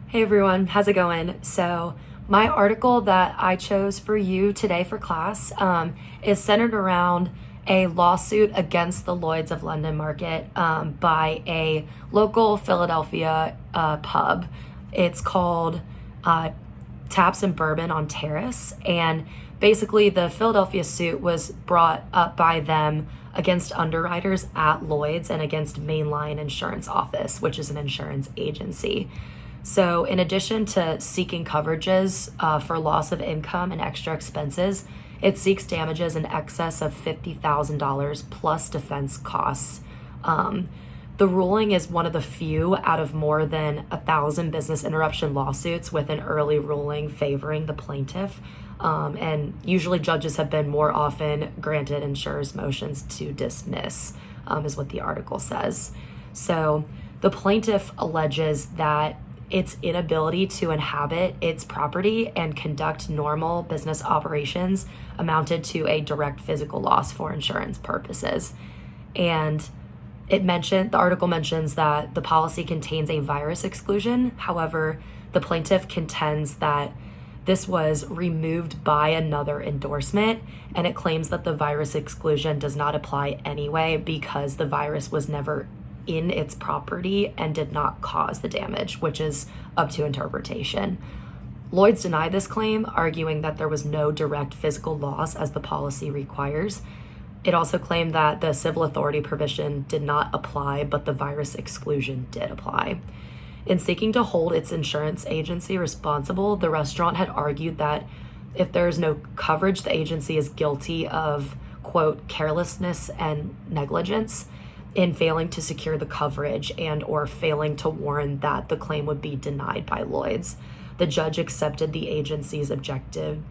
Hey everyone, how's it going? So, my article that I chose for you today for class is centered around a lawsuit against the Lloyd's of London market by a local Philadelphia pub. It's called Taps and Bourbon on Terrace. And basically, the Philadelphia suit was brought up by them against underwriters at Lloyd's and against Mainline Insurance Office, which is an insurance agency. So, in addition to seeking coverages for loss of income and extra expenses, it seeks damages in excess of $50,000 plus defense costs. The ruling is one of the few out of more than 1,000 business interruption lawsuits with an early ruling favoring the plaintiff. And usually, judges have been more often granted insurers' motions to dismiss, is what the article says. So, the plaintiff alleges that its inability to inhabit its property and conduct normal business operations amounted to a direct physical loss for insurance purposes. And the article mentions that the policy contains a virus exclusion. However, the plaintiff contends that this was removed by another endorsement, and it claims that the virus exclusion does not apply anyway because the virus was never in its property and did not cause the damage, which is up to interpretation. Lloyd's denied this claim, arguing that there was no direct physical loss as the policy requires. It also claimed that the civil authority provision did not apply, but the virus exclusion did apply. In seeking to hold its insurance agency responsible, the restaurant had argued that if there is no coverage, the agency is guilty of, quote, carelessness and negligence in failing to secure the coverage and or failing to warn that the claim would be denied by Lloyd's. The judge accepted the agency's objections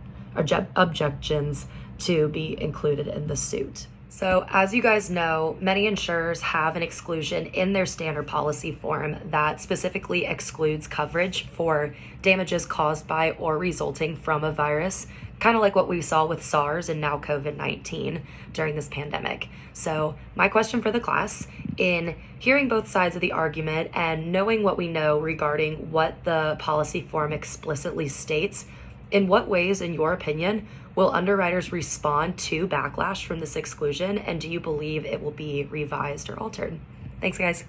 to be included in the suit. So, as you guys know, many insurers have an exclusion in their standard policy form that specifically excludes coverage for damages caused by or resulting from a virus, kind of like what we saw with SARS and now COVID-19 during this pandemic. So, my question for the class, in hearing both sides of the argument and knowing what we know regarding what the policy form explicitly states, in what ways, in your opinion, will underwriters respond to backlash from this exclusion, and do you believe it will be revised or altered? Thanks, guys.